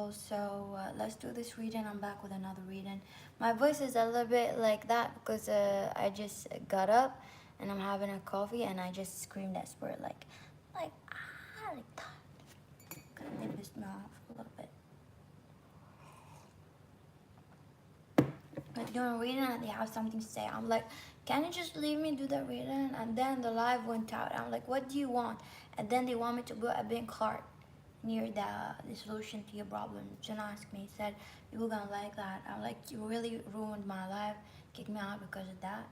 people. So let's do this reading. I'm back with another reading. My voice is a little bit like that because I just got up and I'm having a coffee and I just screamed at Spirit like like that. Kind of pissed me off a little bit. Like doing reading and they have something to say. I'm like, can you just leave me do the reading? And then the live went out. I'm like, what do you want? And then they want me to put a big heart near the solution to your problem. Jen asked me, said, people gonna like that. I'm like, you really ruined my life, kicked me out because of that.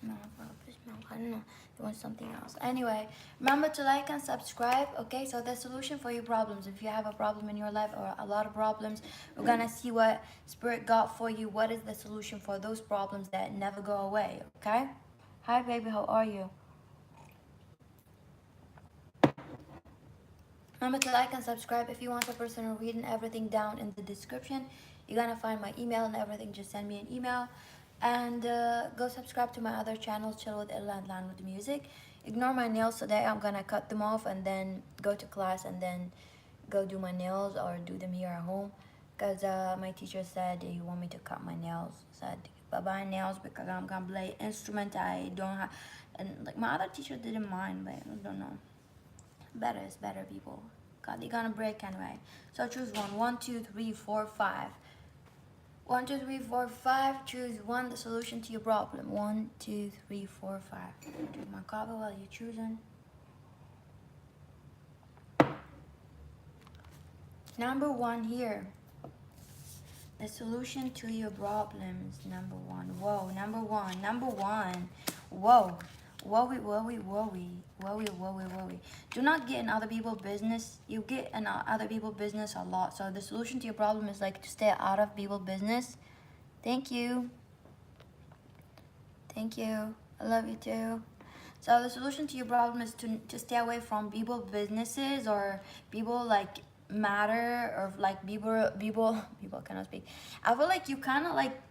I don't know, they want something else. Anyway, remember to like and subscribe. Okay, so the solution for your problems, if you have a problem in your life or a lot of problems, we're gonna see what Spirit got for you. What is the solution for those problems that never go away? Okay. Hi baby, how are you? Remember to like and subscribe. If you want a personal reading, everything down in the description. You're gonna find my email and everything. Just send me an email. And go subscribe to my other channels, Chill with Ella and Land with Music. Ignore my nails today. I'm gonna cut them off and then go to class and then go do my nails or do them here at home. Because my teacher said he want me to cut my nails. Said bye-bye nails because I'm gonna play instrument I don't have. And like my other teacher didn't mind, but I don't know. Better is better, people. God, they're gonna break anyway. So choose one. 1, 2, 3, 4, 5. 1, 2, 3, 4, 5. Choose one, the solution to your problem. 1, 2, 3, 4, 5. Do my cover while you're choosing. Number 1 here. The solution to your problems. Number 1. Whoa, number 1. Number 1. Whoa. Worry. Do not get in other people's business. You get in other people's business a lot. So the solution to your problem is like to stay out of people's business. Thank you. Thank you. I love you too. So the solution to your problem is to stay away from people's businesses or people like matter or like people cannot speak. I feel like you kind of like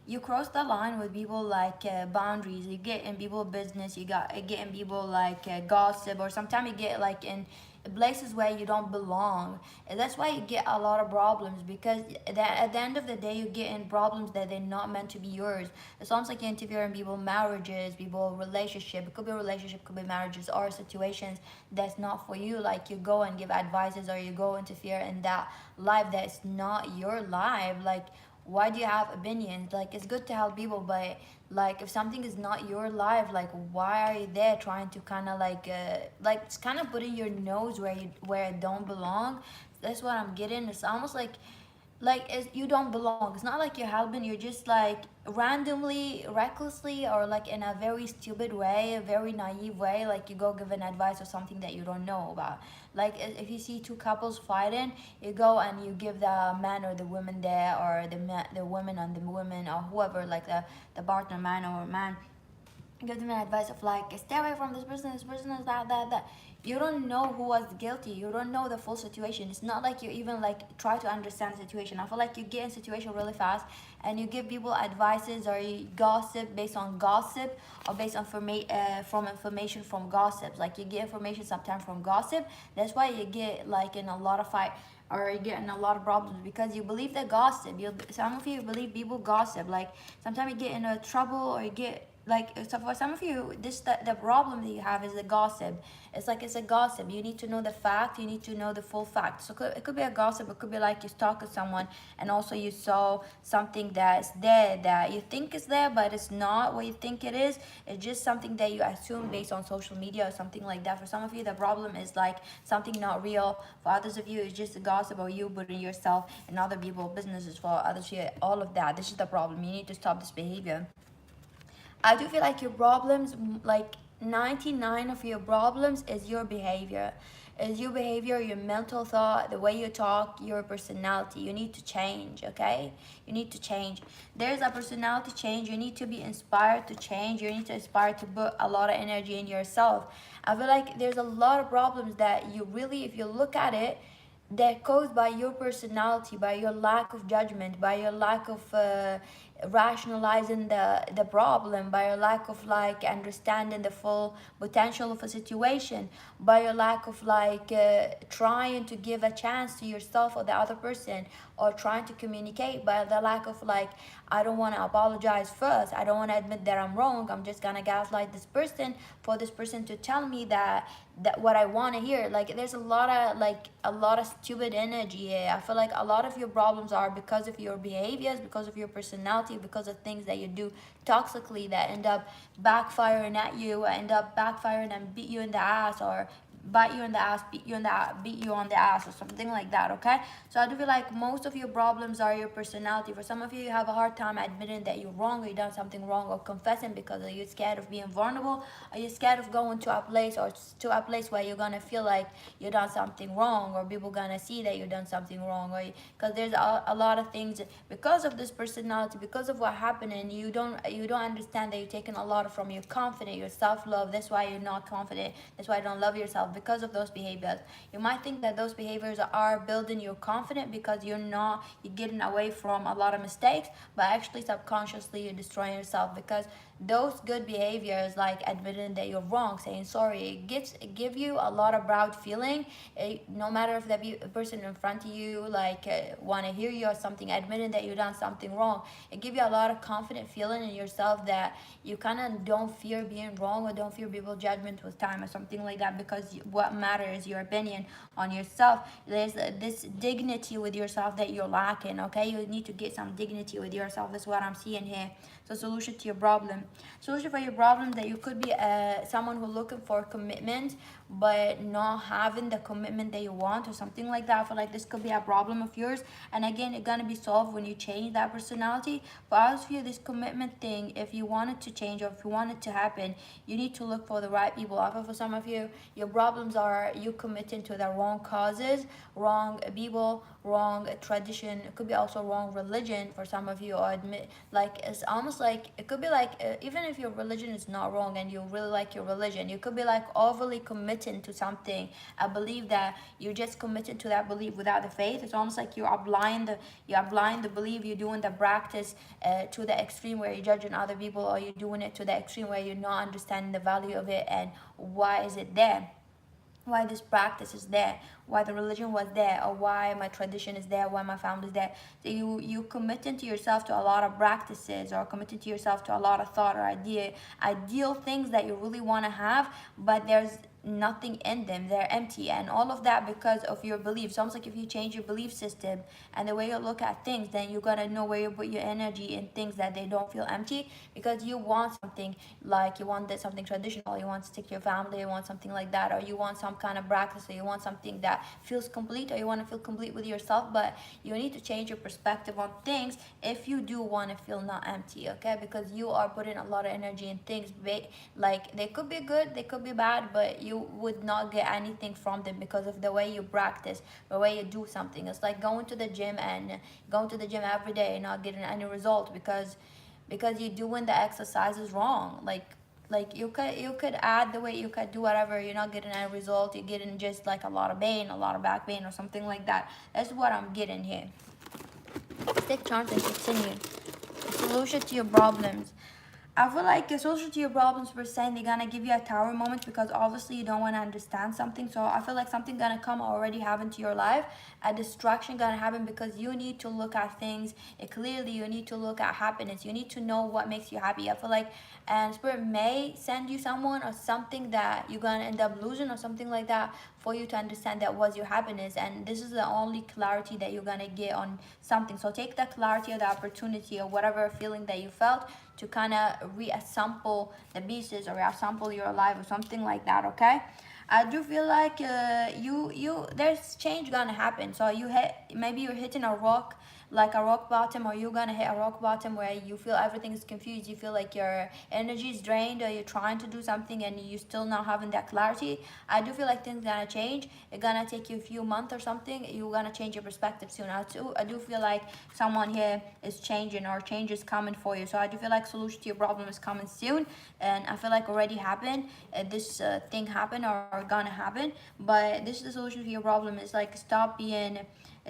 you cross the line with people like boundaries. You get in people business. You get in people like gossip, or sometimes you get like in places where you don't belong, and that's why you get a lot of problems, because at the end of the day you get in problems that they're not meant to be yours. It sounds like you interfere in people marriages, people relationship. It could be a relationship, could be marriages, or situations that's not for you. Like you go and give advices, or you go interfere in that life that's not your life. Like, why do you have opinions? Like, it's good to help people, but like if something is not your life, like why are you there trying to kind of like it's kind of putting your nose where it don't belong. That's what I'm getting. It's almost like you don't belong. It's not like you're helping, you're just like randomly, recklessly, or like in a very stupid way, a very naive way, like you go give an advice or something that you don't know about. Like if you see two couples fighting, you go and you give the man or the woman there, or the woman and the woman, or whoever, like the partner, man or man, give them an advice of like, stay away from this person is that. You don't know who was guilty. You don't know the full situation. It's not like you even like try to understand the situation. I feel like you get in situation really fast and you give people advices, or you gossip based on gossip, or based on from information from gossips. Like you get information sometimes from gossip. That's why you get like in a lot of fight, or you get in a lot of problems, because you believe the gossip. Some of you believe people gossip. Like sometimes you get in a trouble, or you get like, so for some of you, the problem that you have is the gossip. It's like it's a gossip. You need to know the fact. You need to know the full fact. So it could be a gossip. It could be like you stalk someone, and also you saw something that's there that you think is there, but it's not what you think it is. It's just something that you assume based on social media or something like that. For some of you, the problem is like something not real. For others of you, it's just a gossip, or you putting yourself in other people's businesses. For others, all of that. This is the problem. You need to stop this behavior. I do feel like your problems, like 99 of your problems is your behavior. Is your behavior, your mental thought, the way you talk, your personality. You need to change, okay? You need to change. There's a personality change. You need to be inspired to change. You need to inspire to put a lot of energy in yourself. I feel like there's a lot of problems that you really, if you look at it, that caused by your personality, by your lack of judgment, by your lack of rationalizing the problem, by your lack of like understanding the full potential of a situation, by your lack of like trying to give a chance to yourself or the other person, or trying to communicate, by the lack of like, I don't want to apologize first, I don't want to admit that I'm wrong, I'm just gonna gaslight this person for this person to tell me that what I want to hear. Like there's a lot of stupid energy here. I feel like a lot of your problems are because of your behaviors, because of your personality, because of things that you do toxically that end up backfiring at you, end up backfiring and beat you in the ass, or bite you in the ass, beat you on the ass, or something like that. Okay, so I do feel like most of your problems are your personality. For some of you, you have a hard time admitting that you're wrong, or you done something wrong, or confessing because you're scared of being vulnerable, or you're scared of going to a place, or to a place where you're gonna feel like you done something wrong, or people gonna see that you done something wrong, or because there's a lot of things because of this personality, because of what happened, and you don't understand that you're taking a lot from your confidence, your self-love. That's why you're not confident, that's why you don't love yourself, because of those behaviors. You might think that those behaviors are building your confidence because you're getting away from a lot of mistakes, but actually subconsciously you're destroying yourself, because those good behaviors, like admitting that you're wrong, saying sorry, give you a lot of proud feeling. No matter if the person in front of you like want to hear you or something, admitting that you done something wrong, it give you a lot of confident feeling in yourself, that you kind of don't fear being wrong, or don't fear people judgment with time or something like that, because what matters is your opinion on yourself. There's this dignity with yourself that you're lacking. Okay, you need to get some dignity with yourself. That's what I'm seeing here. So solution to your problem, solution for your problem, that you could be someone who looking for commitment but not having the commitment that you want, or something like that. I feel like this could be a problem of yours, and again, it's gonna be solved when you change that personality. For us, for you, this commitment thing, if you want it to change, or if you want it to happen, you need to look for the right people. I feel for some of you, your problems are you committing to the wrong causes, wrong people, wrong tradition. It could be also wrong religion for some of you, or admit, like it's almost like it could be like even if your religion is not wrong and you really like your religion, you could be like overly committing to something. I believe that you're just committed to that belief without the faith. It's almost like you are blind the belief, you're doing the practice to the extreme where you're judging other people, or you're doing it to the extreme where you're not understanding the value of it and why is it there, why this practice is there, why the religion was there, or why my tradition is there, why my family is there. So you committing to yourself to a lot of practices, or committing to yourself to a lot of thought or ideal things that you really want to have, but there's nothing in them, they're empty, and all of that because of your beliefs. Almost like if you change your belief system and the way you look at things, then you gotta know where you put your energy in things that they don't feel empty, because you want something, like you want something traditional, you want to stick to your family, you want something like that, or you want some kind of practice, or you want something that feels complete, or you want to feel complete with yourself. But you need to change your perspective on things if you do want to feel not empty. Okay, because you are putting a lot of energy in things, like they could be good, they could be bad, but you would not get anything from them because of the way you practice, the way you do something. It's like going to the gym every day and not getting any result because you're doing the exercises wrong. Like you could add the way, you could do whatever, you're not getting any result, you're getting just like a lot of pain, a lot of back pain or something like that. That's what I'm getting here. Take chance and continue. The solution to your problems. I feel like a solution to your problems, per se, they're gonna give you a tower moment, because obviously you don't want to understand something. So I feel like something gonna come already happen to your life, a distraction gonna happen, because you need to look at things clearly. You need to look at happiness, you need to know what makes you happy. I feel like, and spirit may send you someone or something that you're gonna end up losing, or something like that, for you to understand that was your happiness, and this is the only clarity that you're gonna get on something. So take the clarity or the opportunity or whatever feeling that you felt to kind of reassemble the pieces, or reassemble your life, or something like that. Okay, I do feel like you there's change gonna happen. So maybe you're hitting a rock, like a rock bottom, or you're gonna hit a rock bottom where you feel everything is confused, you feel like your energy is drained, or you're trying to do something and you still not having that clarity. I do feel like things gonna change. It's gonna take you a few months or something, you're gonna change your perspective soon. I do feel like someone here is changing, or change is coming for you. So I do feel like solution to your problem is coming soon, and I feel like already happened. This thing happened or gonna happen, but this is the solution to your problem. Is like stop being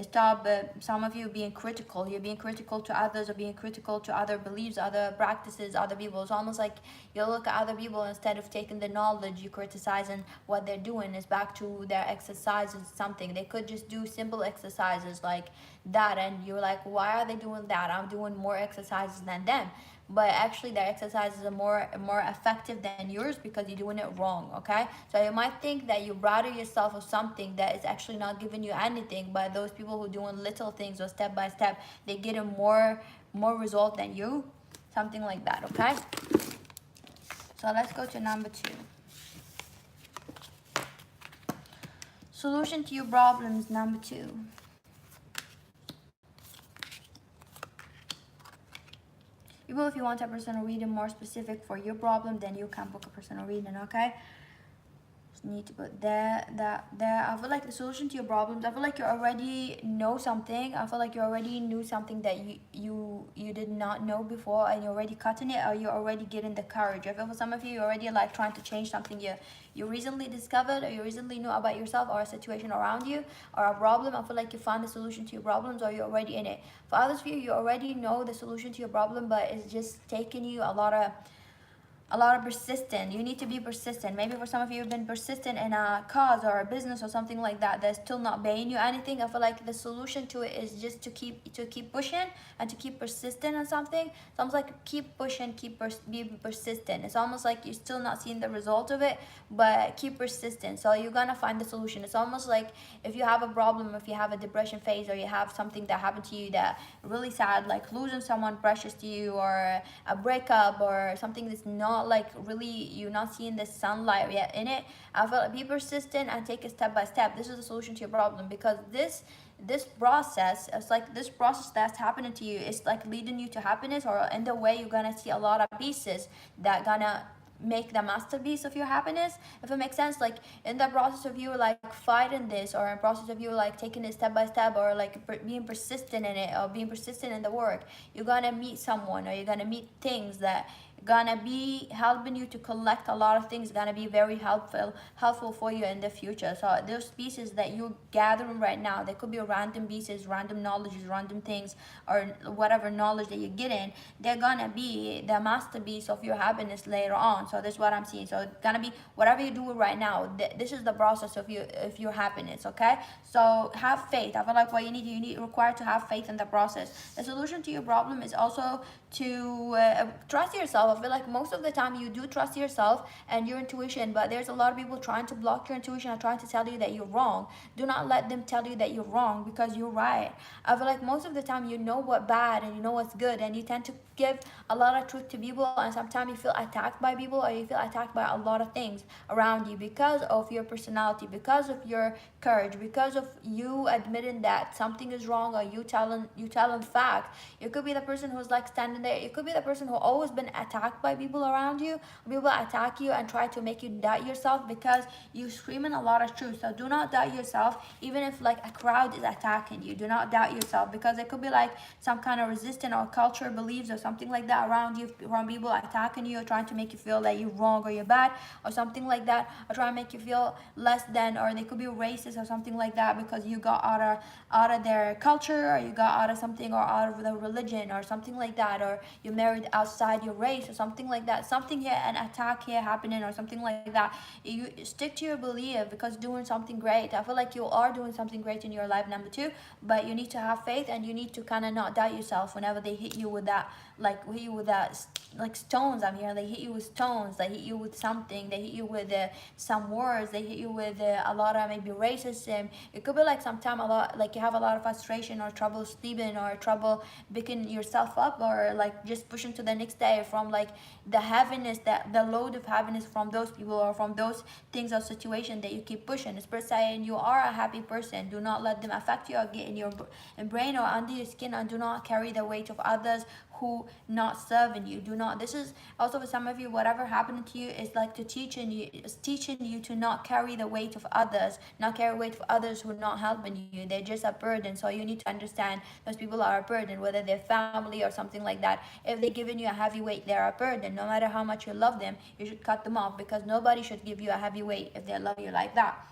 Stop, some of you being critical. You're being critical to others, or being critical to other beliefs, other practices, other people. It's almost like you look at other people, instead of taking the knowledge, you criticizing what they're doing. It's back to their exercises, something. They could just do simple exercises like that, and you're like, why are they doing that? I'm doing more exercises than them. But actually their exercises are more effective than yours, because you're doing it wrong. Okay, so you might think that you better yourself of something that is actually not giving you anything, but those people who doing little things or step by step, they get a more result than you, something like that. Okay, so let's go to number 2. Solution to your problems, number 2. Even if you want a personal reading more specific for your problem, then you can book a personal reading. Okay, just need to put there. I feel like the solution to your problems, I feel like you already know something. I feel like you already knew something that you did not know before, and you're already cutting it, or you're already getting the courage. I feel for some of you, you're already like trying to change something you recently discovered, or you recently knew about yourself, or a situation around you, or a problem. I feel like you found a solution to your problems, or you're already in it. For others of you, you already know the solution to your problem, but it's just taking you a lot of persistent. You need to be persistent. Maybe for some of you, you've been persistent in a cause or a business or something like that that's still not paying you anything. I feel like the solution to it is just to keep pushing and to keep persistent on something. It's almost like keep pushing, be persistent. It's almost like you're still not seeing the result of it, but keep persistent. So you're gonna find the solution. It's almost like if you have a problem, if you have a depression phase, or you have something that happened to you that really sad, like losing someone precious to you, or a breakup, or something that's not like really, you're not seeing the sunlight yet in it. I feel like be persistent and take it step by step. This is the solution to your problem, because this process, it's like this process that's happening to you is like leading you to happiness, or in the way you're gonna see a lot of pieces that gonna make the masterpiece of your happiness, if it makes sense. Like in the process of you like fighting this, or in process of you like taking it step by step, or like being persistent in it, or being persistent in the work, you're gonna meet someone, or you're gonna meet things that gonna be helping you to collect a lot of things, gonna be very helpful for you in the future. So those pieces that you're gathering right now, they could be random pieces, random knowledges, random things, or whatever knowledge that you're getting, they're gonna be the masterpiece of your happiness later on. So that's what I'm seeing. So it's gonna be whatever you do right now, this is the process of your happiness. Okay, so have faith. I feel like what you need required to have faith in the process. The solution to your problem is also to trust yourself. I feel like most of the time you do trust yourself and your intuition, but there's a lot of people trying to block your intuition and trying to tell you that you're wrong. Do not let them tell you that you're wrong, because you're right. I feel like most of the time you know what's bad and you know what's good, and you tend to give a lot of truth to people, and sometimes you feel attacked by people, or you feel attacked by a lot of things around you because of your personality, because of your courage, because of you admitting that something is wrong, or you telling fact. You could be the person who's like standing there. You could be the person who always been attacked by people around you. People attack you and try to make you doubt yourself because you screaming a lot of truth. So do not doubt yourself, even if like a crowd is attacking you. Do not doubt yourself, because it could be like some kind of resistance or culture beliefs or something like that around you, from people attacking you, or trying to make you feel that you're wrong or you're bad or something like that, or trying to make you feel less than, or they could be racist or something like that because you got out of their culture, or you got out of something, or out of the religion or something like that, or you married outside your race or something like that. Something here, an attack here happening or something like that. You stick to your belief, because doing something great. I feel like you are doing something great in your life, number 2, but you need to have faith, and you need to kind of not doubt yourself whenever they hit you with that, like stones. I'm here, they hit you with stones, they hit you with something, they hit you with some words, they hit you with a lot of maybe racism. It could be like sometime a lot, like you have a lot of frustration or trouble sleeping, or trouble picking yourself up, or like just pushing to the next day from like the heaviness, that the load of heaviness from those people or from those things or situation that you keep pushing. It's per se, and you are a happy person. Do not let them affect you or get in your brain or under your skin, and do not carry the weight of others who not serving you. Do not. This is also for some of you, whatever happened to you is like teaching you to not carry the weight of others, not carry weight of others who are not helping you. They're just a burden. So you need to understand those people are a burden, whether they're family or something like that. If they're giving you a heavy weight, they're a burden. No matter how much you love them, you should cut them off, because nobody should give you a heavy weight if they love you like that.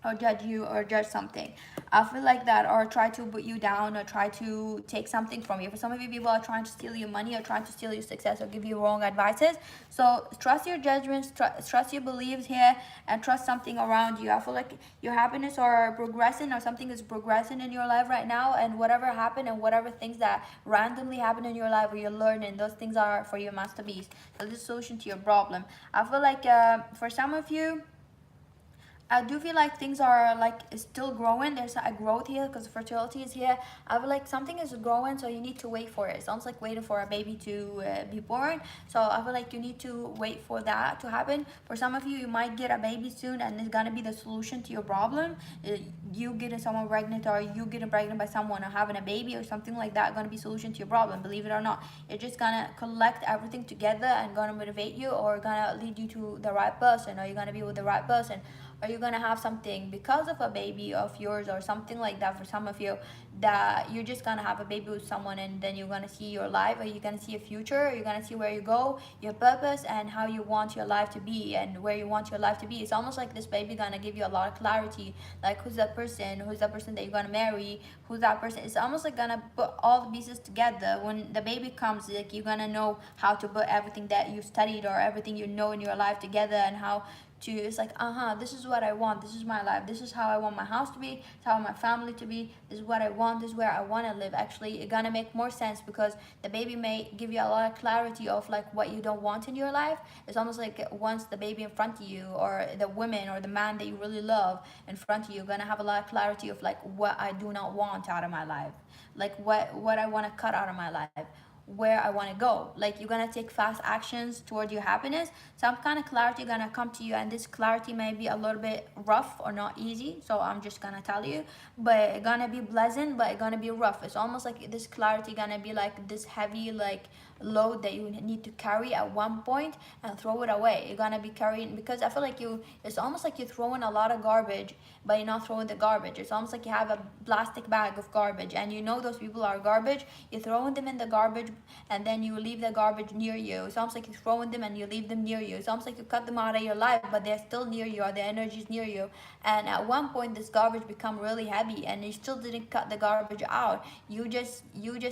or judge you or judge something. I feel like that, or try to put you down or try to take something from you. For some of you, people are trying to steal your money or trying to steal your success or give you wrong advices. So trust your judgments, trust your beliefs here, and trust something around you. I feel like your happiness are progressing, or something is progressing in your life right now, and whatever happened and whatever things that randomly happen in your life where you're learning, those things are for your masterpiece. So this is a solution to your problem. I feel like for some of you, I do feel like things are like still growing. There's a growth here because fertility is here. I feel like something is growing, so you need to wait for it. It sounds like waiting for a baby to be born. So I feel like you need to wait for that to happen. For some of you, you might get a baby soon, and it's gonna be the solution to your problem. You getting someone pregnant, or you getting pregnant by someone, or having a baby, or something like that, gonna be solution to your problem. Believe it or not, it's just gonna collect everything together and gonna motivate you, or gonna lead you to the right person, or you're gonna be with the right person. Are you gonna have something because of a baby of yours or something like that? For some of you, that you're just gonna have a baby with someone, and then you're gonna see your life, or you're gonna see a future, you're gonna see where you go, your purpose, and how you want your life to be, and where you want your life to be. It's almost like this baby gonna give you a lot of clarity, like who's that person, that you're gonna marry, who's that person. It's almost like gonna put all the pieces together. When the baby comes, like you're gonna know how to put everything that you studied or everything you know in your life together, and how to, it's like, this is what I want, this is my life, this is how I want my house to be, this is how I want my family to be, this is what I want, this is where I want to live. Actually, it's gonna make more sense because the baby may give you a lot of clarity of like what you don't want in your life. It's almost like once the baby in front of you, or the woman or the man that you really love in front of you, you're gonna have a lot of clarity of like what I do not want out of my life, like what I want to cut out of my life, where I want to go. Like you're gonna take fast actions toward your happiness. Some kind of clarity gonna come to you, and this clarity may be a little bit rough or not easy. So I'm just gonna tell you, but it's gonna be pleasant, but it's gonna be rough. It's almost like this clarity gonna be like this heavy like load that you need to carry at one point and throw it away. You're gonna be carrying, because I feel like it's almost like you're throwing a lot of garbage, but you're not throwing the garbage. It's almost like you have a plastic bag of garbage, and you know those people are garbage. You're throwing them in the garbage, and then you leave the garbage near you. It's almost like you're throwing them and you leave them near you. It's almost like you cut them out of your life, but they're still near you, or the energy is near you. And at one point, this garbage become really heavy, and you still didn't cut the garbage out. You just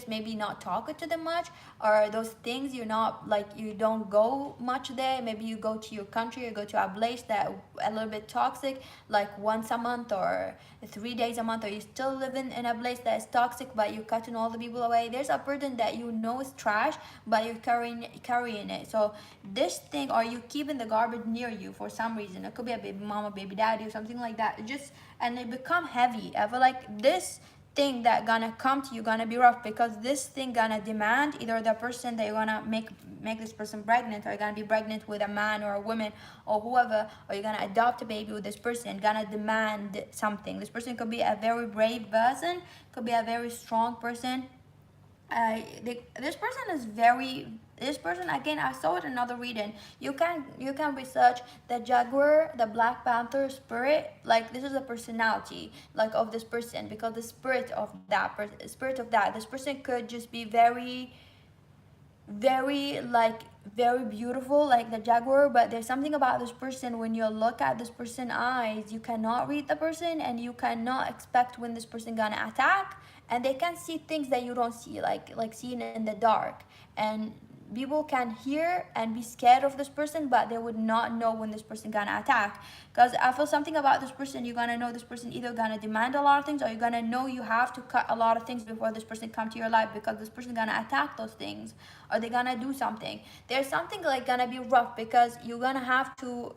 maybe not talking to them much, or those things you're not like, you don't go much there. Maybe you go to your country, or go to a place that a little bit toxic, like once a month or 3 days a month, or you're still living in a place that is toxic, but you're cutting all the people away. There's a burden that you know is trash, but you're carrying it. So this thing, or you keeping the garbage near you for some reason. It could be a baby mama, baby daddy, or something like that. And it become heavy. I feel like this thing that gonna come to you gonna be rough, because this thing gonna demand either the person that you're gonna make this person pregnant, or you're gonna be pregnant with a man or a woman or whoever, or you're gonna adopt a baby with this person, gonna demand something. This person could be a very brave person, could be a very strong person. This person is very, this person, again, I saw it in another reading. You can research the jaguar, the black panther spirit. Like this is a personality like of this person, because the spirit of that this person could just be very, very like very beautiful, like the jaguar. But there's something about this person, when you look at this person's eyes, you cannot read the person, and you cannot expect when this person gonna attack. And they can see things that you don't see, like seeing in the dark. And people can hear and be scared of this person, but they would not know when this person gonna attack. Because I feel something about this person, you're gonna know this person either gonna demand a lot of things, or you're gonna know you have to cut a lot of things before this person come to your life, because this person gonna attack those things, or they're gonna do something. There's something like gonna be rough, because you're gonna have to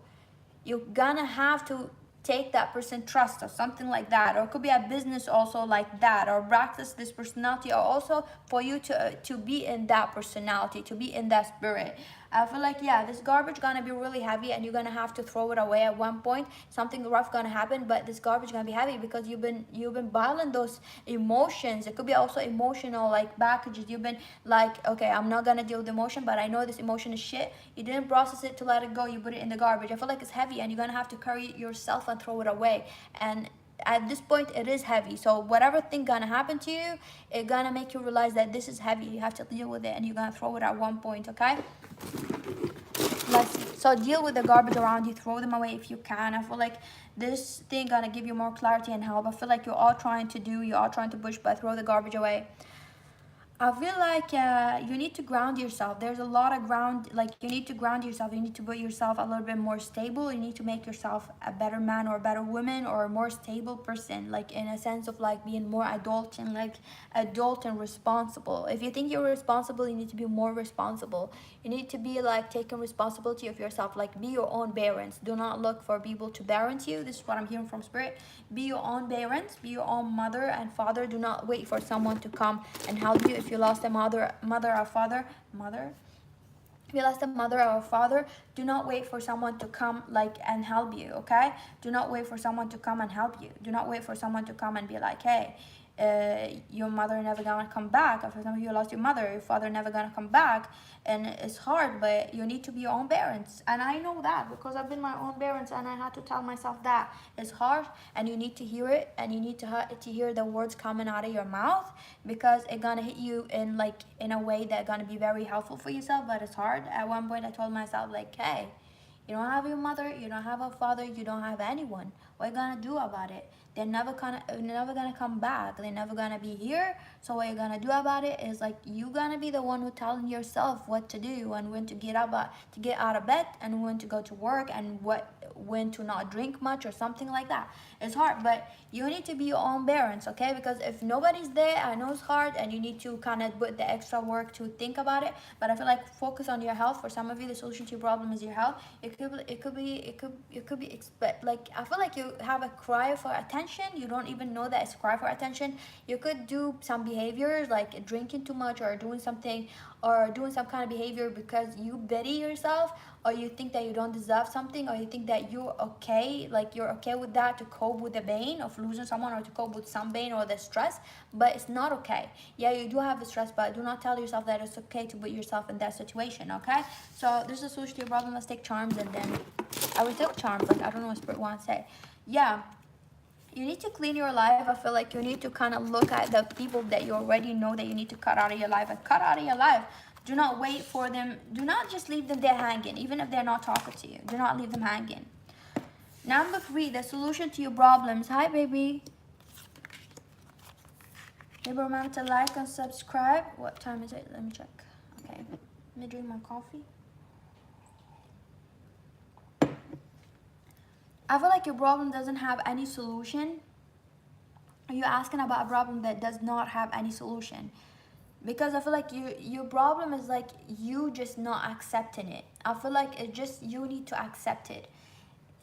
take that person trust, or something like that. Or it could be a business also like that, or practice this personality, or also for you to be in that personality, to be in that spirit. I feel like, yeah, this garbage gonna be really heavy, and you're gonna have to throw it away at one point. Something rough gonna happen, but this garbage gonna be heavy, because you've been battling those emotions. It could be also emotional like packages. You've been like, okay, I'm not gonna deal with emotion, but I know this emotion is shit. You didn't process it to let it go. You put it in the garbage. I feel like it's heavy, and you're gonna have to carry it yourself and throw it away. And at this point, it is heavy. So whatever thing gonna happen to you, it gonna make you realize that this is heavy. You have to deal with it, and you're gonna throw it at one point. Okay. bless you. So deal with the garbage around you, throw them away if you can. I feel like this thing gonna give you more clarity and help. I feel like you're all trying to push, but throw the garbage away. I feel like you need to ground yourself. There's a lot of ground, like you need to ground yourself. You need to put yourself a little bit more stable. You need to make yourself a better man or a better woman or a more stable person, like in a sense of like being more adult and responsible. If you think you're responsible, you need to be more responsible. You need to be like taking responsibility of yourself, like be your own parents. Do not look for people to parent you. This is what I'm hearing from spirit. Be your own parents, be your own mother and father. Do not wait for someone to come and help you. If you lost a mother or father, if you lost a mother or a father, do not wait for someone to come like and help you. Okay, do not wait for someone to come and help you. Do not wait for someone to come and be like, hey, your mother never gonna come back. Or for example, you lost your mother, your father never gonna come back, and it's hard, but you need to be your own parents. And I know that because I've been my own parents, and I had to tell myself that it's hard, and you need to hear it, and you need to hear the words coming out of your mouth, because it's gonna hit you in a way that's gonna be very helpful for yourself. But it's hard. At one point I told myself like, hey, you don't have your mother, you don't have a father, you don't have anyone. What are you gonna do about it? They're never gonna come back. They're never gonna be here. So what you're gonna do about it is like you gonna be the one who telling yourself what to do and when to get out of bed and when to go to work and when to not drink much or something like that. It's hard, but you need to be your own parents, okay? Because if nobody's there, I know it's hard and you need to kind of put the extra work to think about it. But I feel like focus on your health. For some of you, the solution to your problem is your health. It could be like I feel like you have a cry for attention. You don't even know that it's cry for attention. You could do some behaviors like drinking too much or doing some kind of behavior because you pity yourself, or you think that you don't deserve something, or you think that you're okay, like you're okay with that to cope with the pain of losing someone or to cope with some pain or the stress. But it's not okay. Yeah, you do have the stress, but do not tell yourself that it's okay to put yourself in that situation. Okay, so this is a solution to your problem. Let's take charms, and then I will take charms, like I don't know what spirit wants to say. Yeah, you need to clean your life. I feel like you need to kind of look at the people that you already know that you need to cut out of your life, and cut out of your life. Do not wait for them. Do not just leave them there hanging, even if they're not talking to you. Do not leave them hanging. Number 3, the solution to your problems. Hi, baby. Never remember to like and subscribe. What time is it? Let me check. Okay, let me drink my coffee. I feel like your problem doesn't have any solution. You're asking about a problem that does not have any solution, because I feel like your problem is like you just not accepting it. I feel like it's just you need to accept it.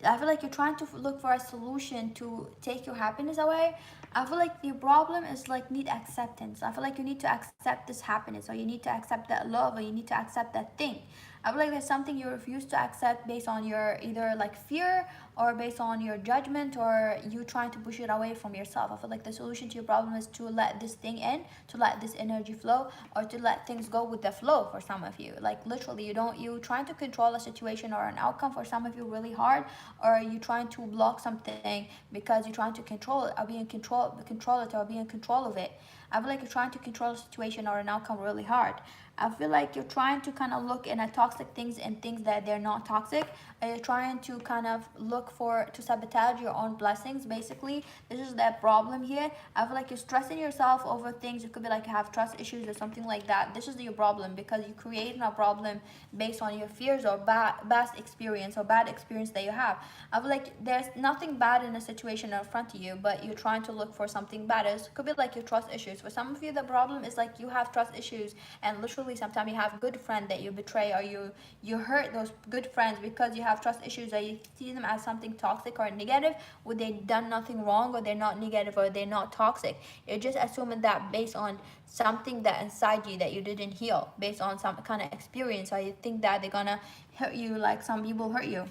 I feel like you're trying to look for a solution to take your happiness away. I feel like your problem is like need acceptance. I feel like you need to accept this happiness, or you need to accept that love, or you need to accept that thing. I feel like there's something you refuse to accept based on your either like fear or based on your judgment, or you trying to push it away from yourself. I feel like the solution to your problem is to let this thing in, to let this energy flow, or to let things go with the flow. For some of you, like literally you trying to control a situation or an outcome, for some of you really hard, or you trying to block something because you're trying to control it, or be in control it, or be in control of it. I feel like you're trying to control a situation or an outcome really hard. I feel like you're trying to kind of look in at toxic things and things that they're not toxic. You're trying to kind of look to sabotage your own blessings. Basically, this is the problem here. I feel like you're stressing yourself over things. It could be like you have trust issues or something like that. This is your problem because you created a problem based on your fears or bad experience that you have. I feel like there's nothing bad in a situation in front of you, but you're trying to look for something bad. It could be like your trust issues. For some of you, the problem is like you have trust issues, and literally sometimes you have good friend that you betray, or you hurt those good friends because you have trust issues, or you see them as something toxic or negative when they done nothing wrong, or they're not negative, or they're not toxic. You're just assuming that based on something that inside you that you didn't heal, based on some kind of experience, or you think that they're gonna hurt you like some people hurt you.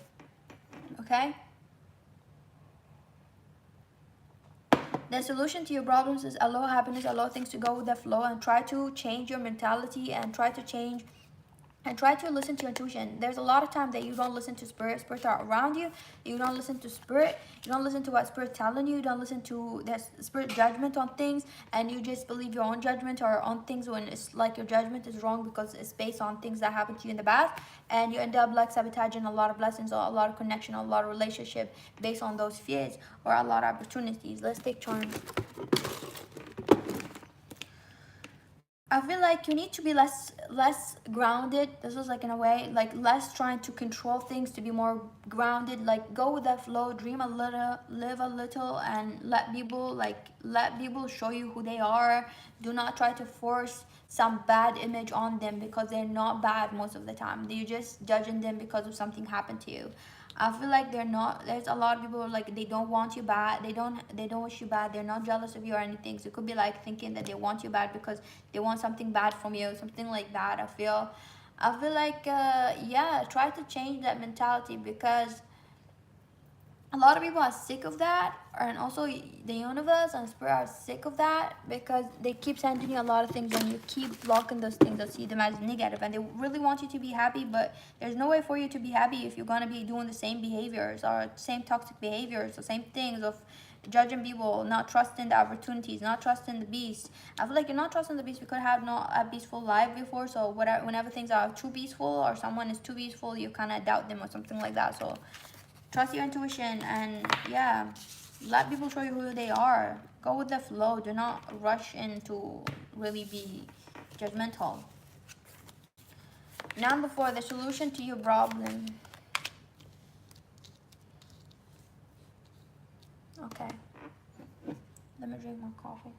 Okay, the solution to your problems is allow happiness, allow things to go with the flow, and try to change your mentality and try to change and try to listen to your intuition. There's a lot of time that you don't listen to spirit. Spirits are around you. You don't listen to spirit. You don't listen to what spirit telling you. You don't listen to the spirit judgment on things, and you just believe your own judgment or on things when it's like your judgment is wrong because it's based on things that happened to you in the past, and you end up like sabotaging a lot of blessings or a lot of connection or a lot of relationship based on those fears or a lot of opportunities. Let's take turn. I feel like you need to be less grounded. This was like in a way like less trying to control things, to be more grounded. Like go with that flow, dream a little, live a little, and let people show you who they are. Do not try to force some bad image on them because they're not bad most of the time. You're just judging them because of something happened to you. I feel like they're not. There's a lot of people who, like, they don't want you bad. They don't wish you bad. They're not jealous of you or anything. So it could be like thinking that they want you bad because they want something bad from you, something like that. I feel like yeah, try to change that mentality because a lot of people are sick of that, and also the universe and spirit are sick of that because they keep sending you a lot of things and you keep blocking those things or see them as negative, and they really want you to be happy, but there's no way for you to be happy if you're going to be doing the same behaviors or same toxic behaviors or same things of judging people, not trusting the opportunities, not trusting the beast. I feel like you're not trusting the beast. We could have not a peaceful life before, so whenever things are too peaceful or someone is too peaceful, you kind of doubt them or something like that. So trust your intuition and yeah, let people show you who they are. Go with the flow. Do not rush in to really be judgmental. Number 4, the solution to your problem. Okay. Let me drink my coffee.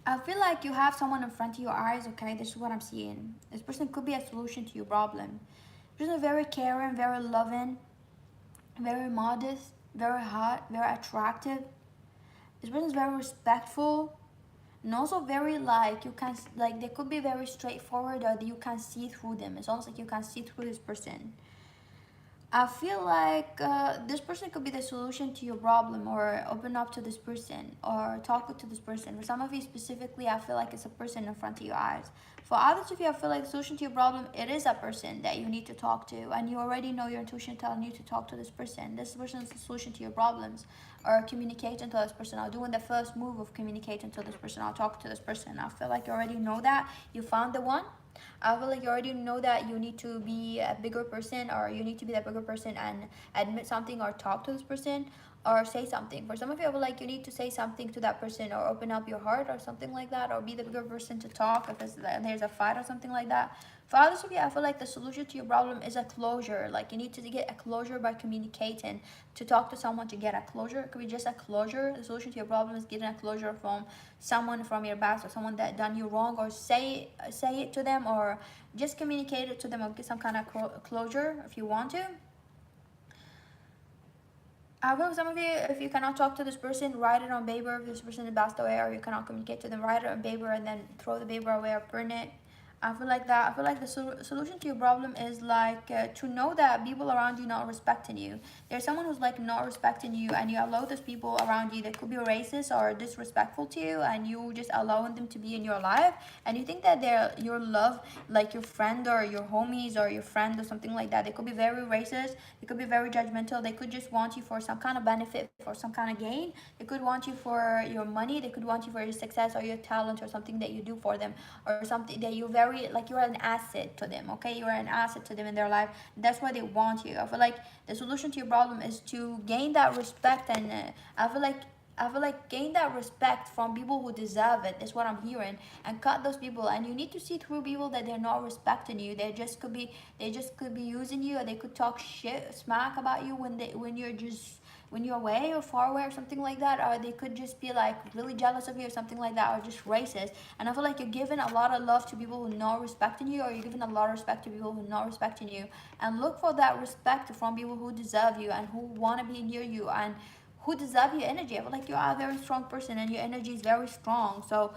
I feel like you have someone in front of your eyes, okay? This is what I'm seeing. This person could be a solution to your problem. This person is very caring, very loving, very modest, very hot, very attractive. This person is very respectful, and also very like you can like they could be very straightforward or you can see through them. It's almost like you can see through this person. I feel like this person could be the solution to your problem, or open up to this person, or talk to this person. For some of you specifically, I feel like it's a person in front of your eyes. For others of you, I feel like the solution to your problem, it is a person that you need to talk to, and you already know your intuition telling you to talk to this person. This person is the solution to your problems, or communicating to this person, or doing the first move of communicating to this person, or talk to this person. I feel like you already know that. You found the one. I feel like you already know that you need to be a bigger person, or you need to be that bigger person and admit something or talk to this person or say something. For some of you, I feel like you need to say something to that person or open up your heart or something like that, or be the bigger person to talk if there's a fight or something like that. For others of you, I feel like the solution to your problem is a closure. Like you need to get a closure by communicating, to talk to someone to get a closure. It could be just a closure. The solution to your problem is getting a closure from someone from your past or someone that done you wrong, or say it to them, or just communicate it to them, or get some kind of closure if you want to. However, some of you, if you cannot talk to this person, write it on paper. If this person is passed away or you cannot communicate to them, write it on paper and then throw the paper away or burn it. I feel like that. I feel like the solution to your problem is like to know that people around you not respecting you. There's someone who's like not respecting you, and you allow those people around you that could be racist or disrespectful to you, and you just allowing them to be in your life, and you think that they're your love, like your friend or your homies or your friend or something like that. They could be very racist. They could be very judgmental. They could just want you for some kind of benefit, for some kind of gain. They could want you for your money. They could want you for your success or your talent or something that you do for them, or something that you very like you're an asset to them. Okay, you're an asset to them in their life. That's why they want you. I feel like the solution to your problem is to gain that respect, and I feel like gain that respect from people who deserve it. That's what I'm hearing. And cut those people. And you need to see through people that they're not respecting you. They just could be using you, or they could talk shit, smack about you when you're away or far away or something like that, or they could just be like really jealous of you or something like that, or just racist. And I feel like you're giving a lot of love to people who are not respecting you, or you're giving a lot of respect to people who are not respecting you. And look for that respect from people who deserve you and who want to be near you and who deserve your energy. I feel like you are a very strong person and your energy is very strong. So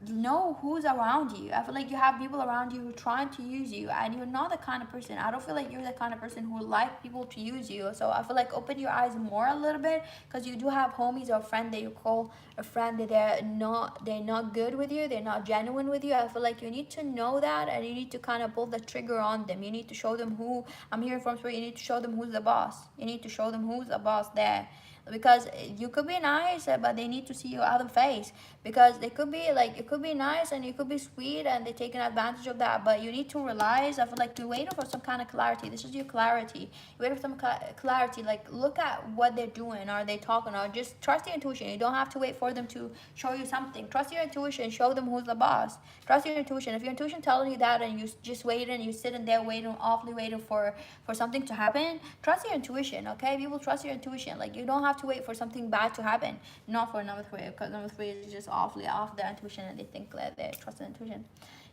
know who's around you. I feel like you have people around you who are trying to use you, and you're not the kind of person. I don't feel like you're the kind of person who like people to use you. So I feel like open your eyes more a little bit, because you do have homies or friend that you call a friend that they're not good with you, they're not genuine with you. I feel like you need to know that, and you need to kind of pull the trigger on them. You need to show them who, I'm hearing from spirit, you need to show them who's the boss. You need to show them who's the boss there, because you could be nice, but they need to see your other face, because they could be like, it could be nice and you could be sweet and they're taking advantage of that. But you need to realize, I feel like you're waiting for some kind of clarity. This is your clarity. You're waiting for some clarity. Like, look at what they're doing. Are they talking? Or just trust your intuition. You don't have to wait for them to show you something. Trust your intuition. Show them who's the boss. Trust your intuition. If your intuition telling you that, and you just waiting, you sitting there waiting, awfully waiting for something to happen, trust your intuition. Okay, people, trust your intuition. Like, you don't have to wait for something bad to happen. Not for number 3, because number 3 is just awfully off their intuition, and they think that they trust their intuition.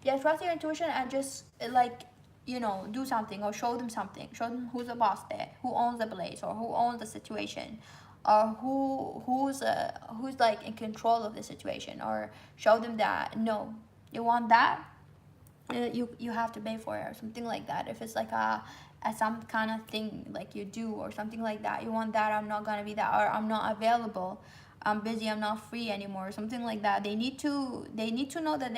Yeah, trust your intuition, and just like, do something, or show them something. Show them who's the boss there, who owns the place, or who owns the situation, or who's like in control of the situation. Or show them that, no, you want that, you have to pay for it, or something like that. If it's like a some kind of thing like you do, or something like that, you want that, I'm not gonna be that, or I'm not available, I'm busy, I'm not free anymore, or something like that. They need to know that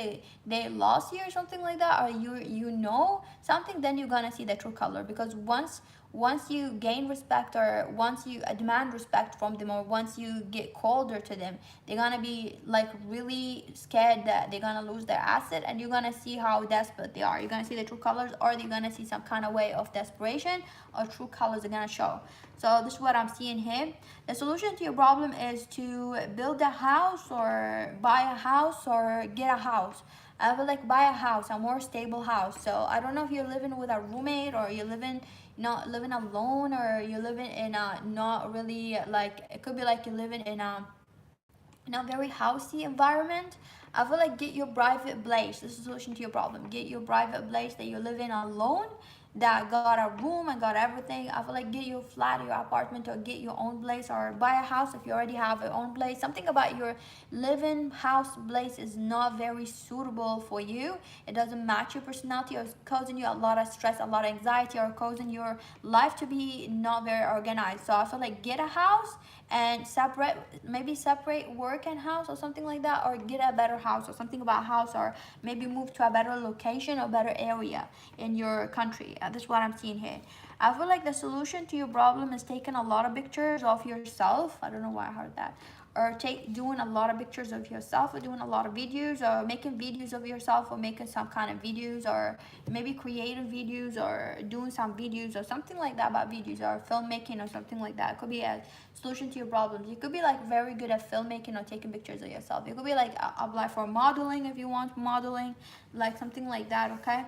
they lost you, or something like that, or you know something. Then you're gonna see the true color. Because once you gain respect, or once you demand respect from them, or once you get colder to them, they're gonna be like really scared that they're gonna lose their asset, and you're gonna see how desperate they are. You're gonna see the true colors, or they're gonna see some kind of way of desperation, or true colors are gonna show. So this is what I'm seeing here. The solution to your problem is to build a house, or buy a house, or get a house. I feel like buy a house, a more stable house. So I don't know if you're living with a roommate, or you're not living alone, or you're living in a not really, like, it could be like you're living in a very housey environment. I feel like get your private place. This is the solution to your problem. Get your private place that you live in alone, that got a room and got everything. I feel like get your flat, your apartment, or get your own place, or buy a house if you already have your own place. Something about your living house place is not very suitable for you. It doesn't match your personality, or it's causing you a lot of stress, a lot of anxiety, or causing your life to be not very organized. So I feel like get a house, and separate work and house, or something like that, or get a better house, or something about house, or maybe move to a better location, or better area in your country. This is what I'm seeing here. I feel like the solution to your problem is taking a lot of pictures of yourself. I don't know why I heard that. Or doing a lot of pictures of yourself, or doing a lot of videos, or making videos of yourself, or making some kind of videos, or maybe creative videos, or doing some videos, or something like that about videos, or filmmaking, or something like that. It could be a solution to your problems. You could be like very good at filmmaking, or taking pictures of yourself. You could be like apply for modeling if you want modeling, like something like that. Okay.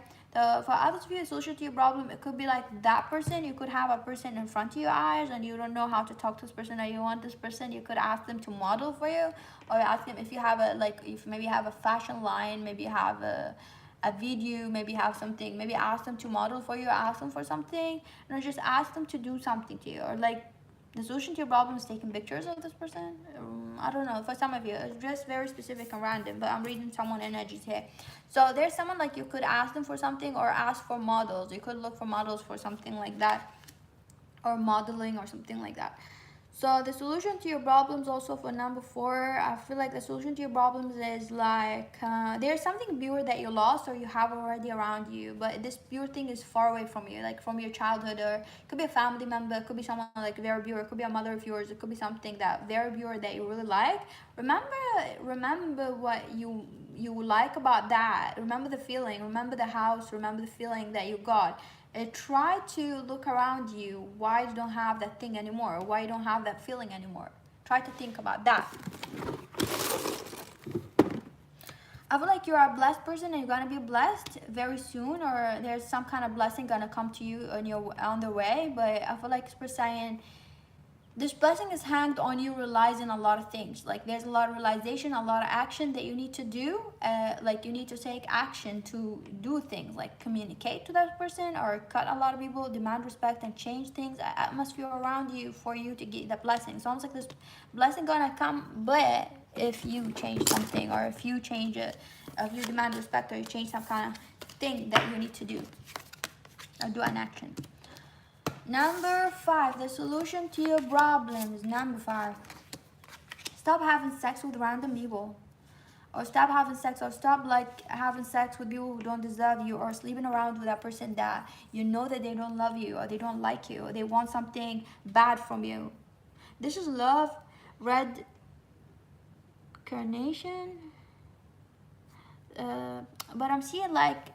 For others of you, a solution to your problem, it could be like that person. You could have a person in front of your eyes, and you don't know how to talk to this person, or you want this person. You could ask them to model for you, or ask them if you have if maybe you have a fashion line, maybe you have a video, maybe have something, maybe ask them to model for you, ask them for something, or just ask them to do something to you. Or like, the solution to your problem is taking pictures of this person. I don't know. For some of you, it's just very specific and random, but I'm reading someone energies here. So there's someone like you could ask them for something, or ask for models. You could look for models for something like that, or modeling, or something like that. So the solution to your problems also for number 4, I feel like the solution to your problems is like there's something pure that you lost, or you have already around you, but this pure thing is far away from you, like from your childhood, or it could be a family member, it could be someone like very pure, it could be a mother of yours, it could be something that very pure that you really like. Remember what you like about that. Remember the feeling, remember the house, remember the feeling that you got. Try to look around you, why you don't have that thing anymore, why you don't have that feeling anymore. Try to think about that. I feel like you're a blessed person, and you're gonna be blessed very soon, or there's some kind of blessing gonna come to you on the way. But I feel like it's saying this blessing is hanged on you realizing a lot of things. Like, there's a lot of realization, a lot of action that you need to do. Like, you need to take action to do things, like communicate to that person, or cut a lot of people, demand respect, and change things, atmosphere around you, for you to get the blessing. It's almost like this blessing gonna come, but if you change something, or if you change it, if you demand respect, or you change some kind of thing that you need to do, or do an action. Number 5, the solution to your problems. Number 5, stop having sex with random people. Or stop having sex, or stop like having sex with people who don't deserve you, or sleeping around with that person that you know that they don't love you, or they don't like you, or they want something bad from you. This is love, red carnation. But I'm seeing like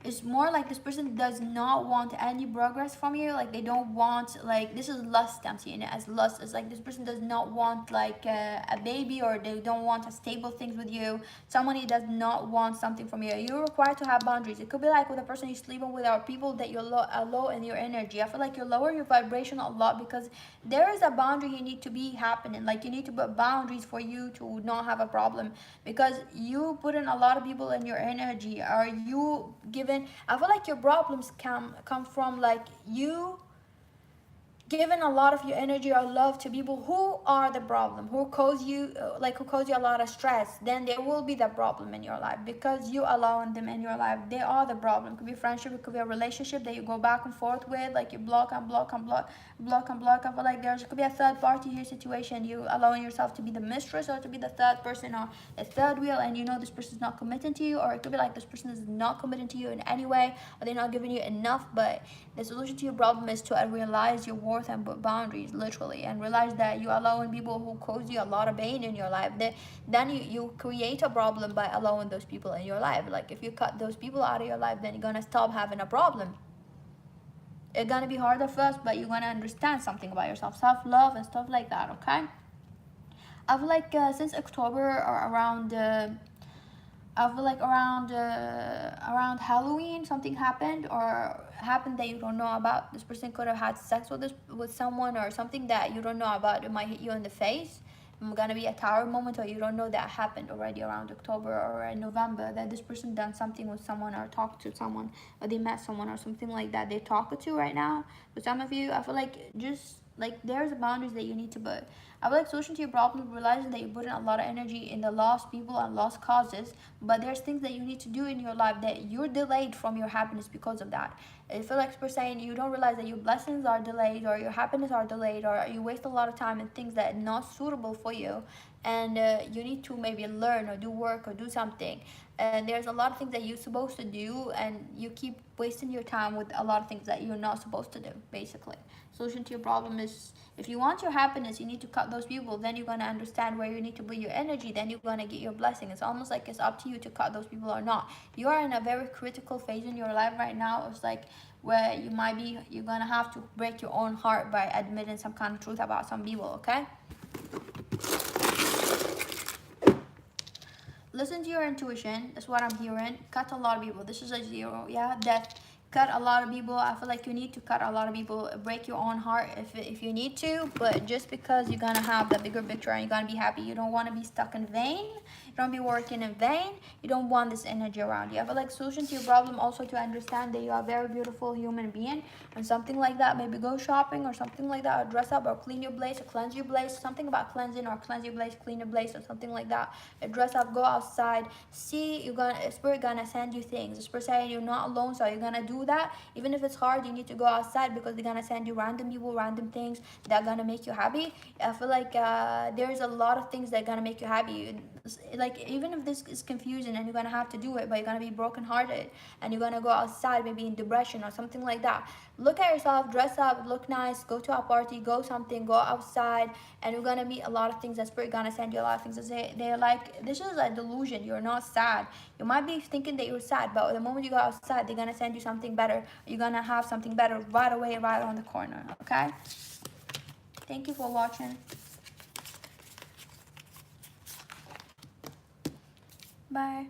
it's more like this person does not want any progress from you. Like they don't want, like, this is lust. I'm seeing it as lust. It's like this person does not want like a baby, or they don't want a stable things with you. Somebody does not want something from you. You're required to have boundaries. It could be like with a person you're sleeping with, or people that you're low in your energy. I feel like you lower your vibration a lot, because there is a boundary you need to be happening. Like you need to put boundaries for you to not have a problem, because you put in a lot of people in your energy, or you given, I feel like your problems come from like you giving a lot of your energy or love to people who are the problem, who cause you a lot of stress. Then there will be the problem in your life, because you allowing them in your life. They are the problem. It could be friendship, it could be a relationship that you go back and forth with, like you block and block and block, block and block. I feel like there could be a third party here situation. You allowing yourself to be the mistress, or to be the third person, or the third wheel, and you know this person is not committing to you. Or it could be like this person is not committing to you in any way, or they're not giving you enough. But the solution to your problem is to realize your worth and put boundaries, literally, and realize that you allowing people who cause you a lot of pain in your life. Then you create a problem by allowing those people in your life. Like if you cut those people out of your life, then you're gonna stop having a problem. It's gonna be harder first, but you're gonna understand something about yourself, self-love and stuff like that. Okay, I feel like since October, or around I feel like around Halloween, something happened that you don't know about. This person could have had sex with someone, or something that you don't know about. It might hit you in the face. It's gonna be a tower moment, or you don't know that happened already around October or in November, that this person done something with someone, or talked to someone, or they met someone, or something like that. They're talking to right now. But some of you, I feel like just like there's boundaries that you need to put. I feel like solution to your problem, realizing that you put in a lot of energy in the lost people and lost causes, but there's things that you need to do in your life that you're delayed from your happiness because of that. I feel like we're saying you don't realize that your blessings are delayed, or your happiness are delayed, or you waste a lot of time in things that are not suitable for you, and you need to maybe learn, or do work, or do something. And there's a lot of things that you're supposed to do, and you keep wasting your time with a lot of things that you're not supposed to do, basically. Solution to your problem is, if you want your happiness, you need to cut those people. Then you're going to understand where you need to put your energy. Then you're going to get your blessing. It's almost like it's up to you to cut those people or not. You are in a very critical phase in your life right now. It's like where you're going to have to break your own heart by admitting some kind of truth about some people, okay? Listen to your intuition. That's what I'm hearing. Cut a lot of people. This is a 0, yeah? Death. Cut a lot of people. I feel like you need to cut a lot of people. Break your own heart if you need to. But just because you're going to have the bigger picture and you're going to be happy, you don't want to be stuck in vain. You don't be working in vain. You don't want this energy around you. I feel like solution to your problem also to understand that you are a very beautiful human being. And something like that, maybe go shopping or something like that, or dress up, or clean your place, or cleanse your place. Something about cleansing, or cleanse your place, clean your place, or something like that. Dress up, go outside. See, Spirit gonna send you things. The Spirit saying you're not alone, so you're gonna do that. Even if it's hard, you need to go outside, because they're gonna send you random people, random things that are gonna make you happy. I feel like there's a lot of things that are gonna make you happy. Like even if this is confusing and you're gonna have to do it, but you're gonna be brokenhearted and you're gonna go outside, maybe in depression or something like that. Look at yourself, dress up, look nice, go to a party, go something, go outside, and you're gonna meet a lot of things. That Spirit gonna send you a lot of things to say. They're like, this is a delusion. You're not sad. You might be thinking that you're sad, but the moment you go outside, they're gonna send you something better. You're gonna have something better right away, right on the corner. Okay? Thank you for watching. Bye.